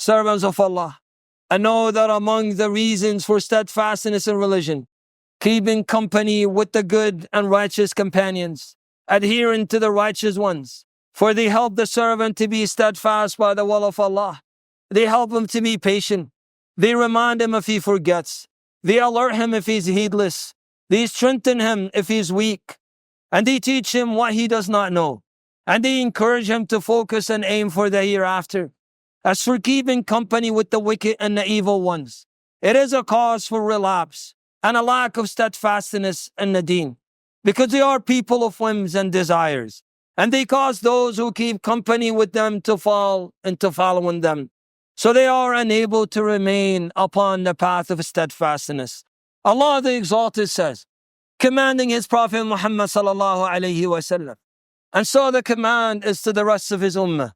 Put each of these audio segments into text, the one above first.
servants of Allah, and know that among the reasons for steadfastness in religion, keeping company with the good and righteous companions, adhering to the righteous ones, for they help the servant to be steadfast by the will of Allah. They help him to be patient. They remind him if he forgets. They alert him if he's heedless. They strengthen him if he's weak. And they teach him what he does not know. And they encourage him to focus and aim for the hereafter. As for keeping company with the wicked and the evil ones, it is a cause for relapse and a lack of steadfastness in the deen, because they are people of whims and desires, and they cause those who keep company with them to fall into following them, so they are unable to remain upon the path of steadfastness. Allah the Exalted says, commanding His Prophet Muhammad sallallahu alayhi wasallam, and so the command is to the rest of His ummah,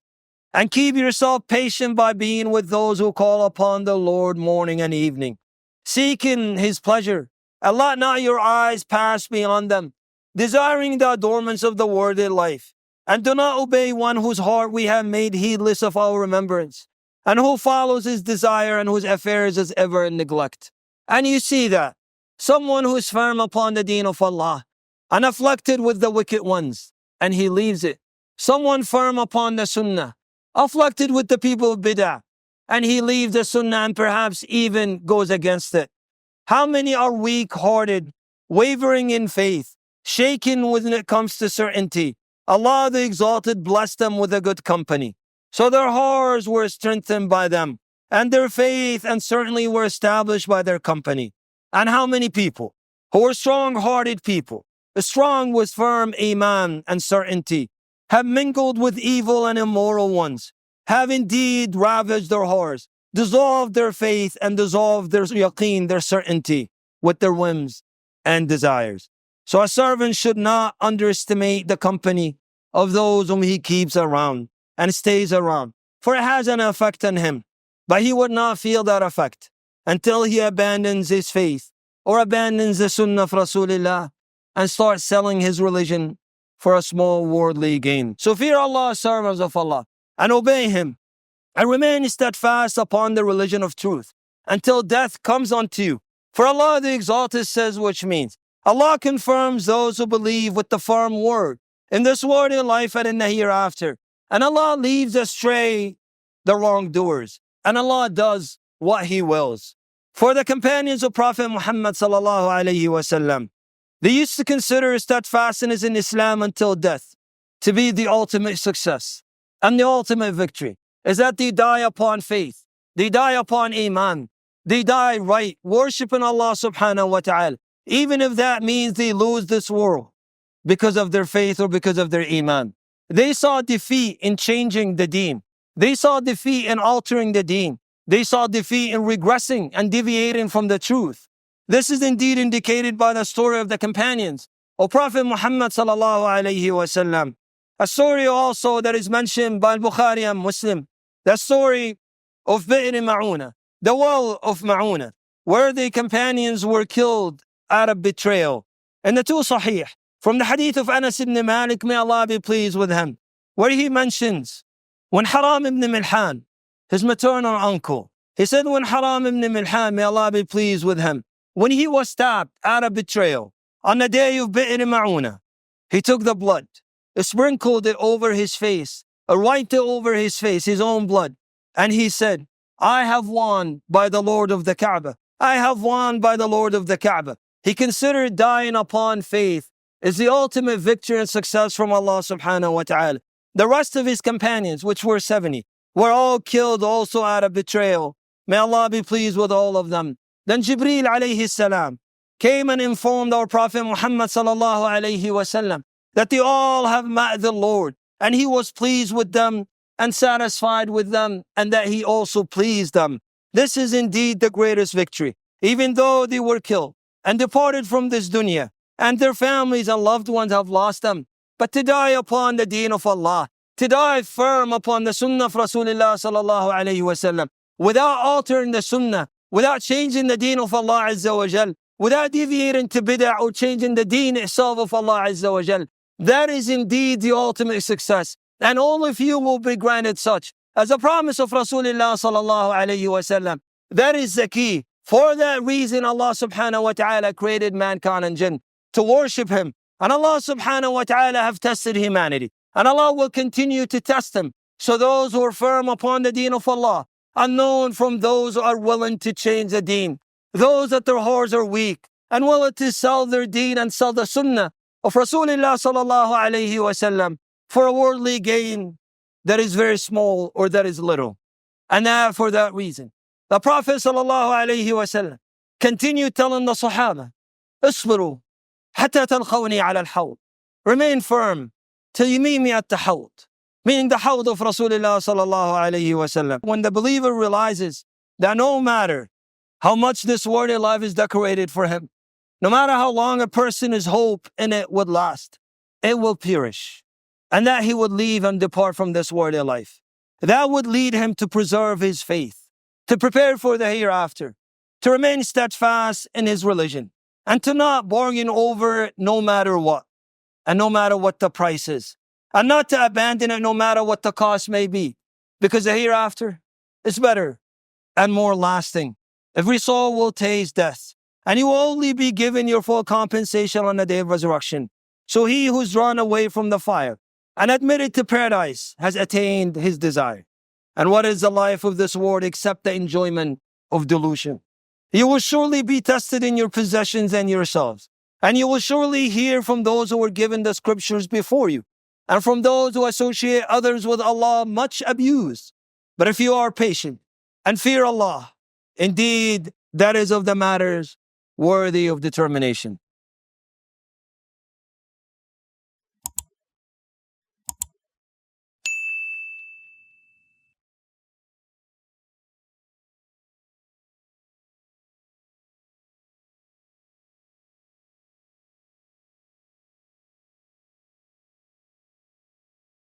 and keep yourself patient by being with those who call upon the Lord morning and evening, seeking His pleasure, and let not your eyes pass beyond them, desiring the adornments of the worldly life, and do not obey one whose heart we have made heedless of our remembrance, and who follows his desire and whose affairs is ever in neglect. And you see that someone who is firm upon the deen of Allah, and afflicted with the wicked ones, and he leaves it. Someone firm upon the sunnah, afflicted with the people of bid'ah, and he leaves the sunnah and perhaps even goes against it. How many are weak-hearted, wavering in faith, shaken when it comes to certainty? Allah the Exalted blessed them with a good company, so their hearts were strengthened by them, and their faith and certainly were established by their company. And how many people who are strong-hearted people, strong with firm iman and certainty, have mingled with evil and immoral ones, have indeed ravaged their hearts, dissolved their faith, and dissolved their yaqeen, their certainty, with their whims and desires. So a servant should not underestimate the company of those whom he keeps around and stays around, for it has an effect on him. But he would not feel that effect until he abandons his faith or abandons the sunnah of Rasulullah and starts selling his religion for a small worldly gain. So fear Allah, servants of Allah, and obey Him, and remain steadfast upon the religion of truth until death comes unto you. For Allah the Exalted says, which means Allah confirms those who believe with the firm word in this worldly life and in the hereafter. And Allah leaves astray the wrongdoers, and Allah does what He wills. For the companions of Prophet Muhammad sallallahu alayhi wasallam, they used to consider steadfastness in Islam until death to be the ultimate success and the ultimate victory, is that they die upon faith, they die upon iman, they die right, worshiping Allah subhanahu wa ta'ala, even if that means they lose this world because of their faith or because of their iman. They saw defeat in changing the deen. They saw defeat in altering the deen. They saw defeat in regressing and deviating from the truth. This is indeed indicated by the story of the companions of Prophet Muhammad sallallahu alayhi wasallam. A story also that is mentioned by Bukhari and Muslim. The story of Bi'r Ma'una, the well of Ma'una, where the companions were killed out of betrayal. And the two Sahih, from the hadith of Anas ibn Malik, may Allah be pleased with him, where he mentions when Haram ibn Milhan, his maternal uncle, he said when Haram ibn Milhan, may Allah be pleased with him, when he was stabbed out of betrayal on the day of Bi'r Ma'una, he took the blood, sprinkled it over his face, wiped it over his face, his own blood, and he said, I have won by the Lord of the Kaaba. I have won by the Lord of the Kaaba. He considered dying upon faith is the ultimate victory and success from Allah subhanahu wa ta'ala. The rest of his companions, which were 70, were all killed also out of betrayal. May Allah be pleased with all of them. Then Jibreel alayhi salam came and informed our Prophet Muhammad sallallahu alayhi wasallam that they all have met the Lord, and He was pleased with them and satisfied with them, and that He also pleased them. This is indeed the greatest victory. Even though they were killed and departed from this dunya, and their families and loved ones have lost them, but to die upon the deen of Allah, to die firm upon the sunnah of Rasulullah sallallahu alayhi wasallam, without altering the sunnah, without changing the deen of Allah Azza wa Jal, without deviating to bid'ah or changing the deen itself of Allah Azza wa Jal. That is indeed the ultimate success, and only few will be granted such. as a promise of Rasulullah sallallahu alayhi wa sallam. That is the key. For that reason, Allah subhanahu wa ta'ala created mankind and jinn to worship Him. And Allah subhanahu wa ta'ala have tested humanity. And Allah will continue to test them. So those who are firm upon the deen of Allah are known from those who are willing to change the deen. Those that their hearts are weak and willing to sell their deen and sell the sunnah of Rasulullah sallallahu alayhi wa sallam for a worldly gain that is very small or that is little. And for that reason, the Prophet sallallahu alayhi wa sallam continued telling the Sahaba, اصبروا حتى تلقوني على الحوض. Remain firm till you meet me at the hawd. Meaning the hawd of Rasulullah sallallahu alayhi wa sallam. When the believer realizes that no matter how much this worldly life is decorated for him, no matter how long a person's hope in it would last, it will perish. And that he would leave and depart from this worldly life. That would lead him to preserve his faith, to prepare for the hereafter, to remain steadfast in his religion, and to not bargain over it no matter what, and no matter what the price is, and not to abandon it no matter what the cost may be, because the hereafter is better and more lasting. Every soul will taste death, and you will only be given your full compensation on the day of resurrection. So he who's drawn away from the fire and admitted to paradise has attained his desire. And what is the life of this world except the enjoyment of delusion? You will surely be tested in your possessions and yourselves. And you will surely hear from those who were given the scriptures before you, and from those who associate others with Allah much abuse. But if you are patient and fear Allah, indeed that is of the matters worthy of determination.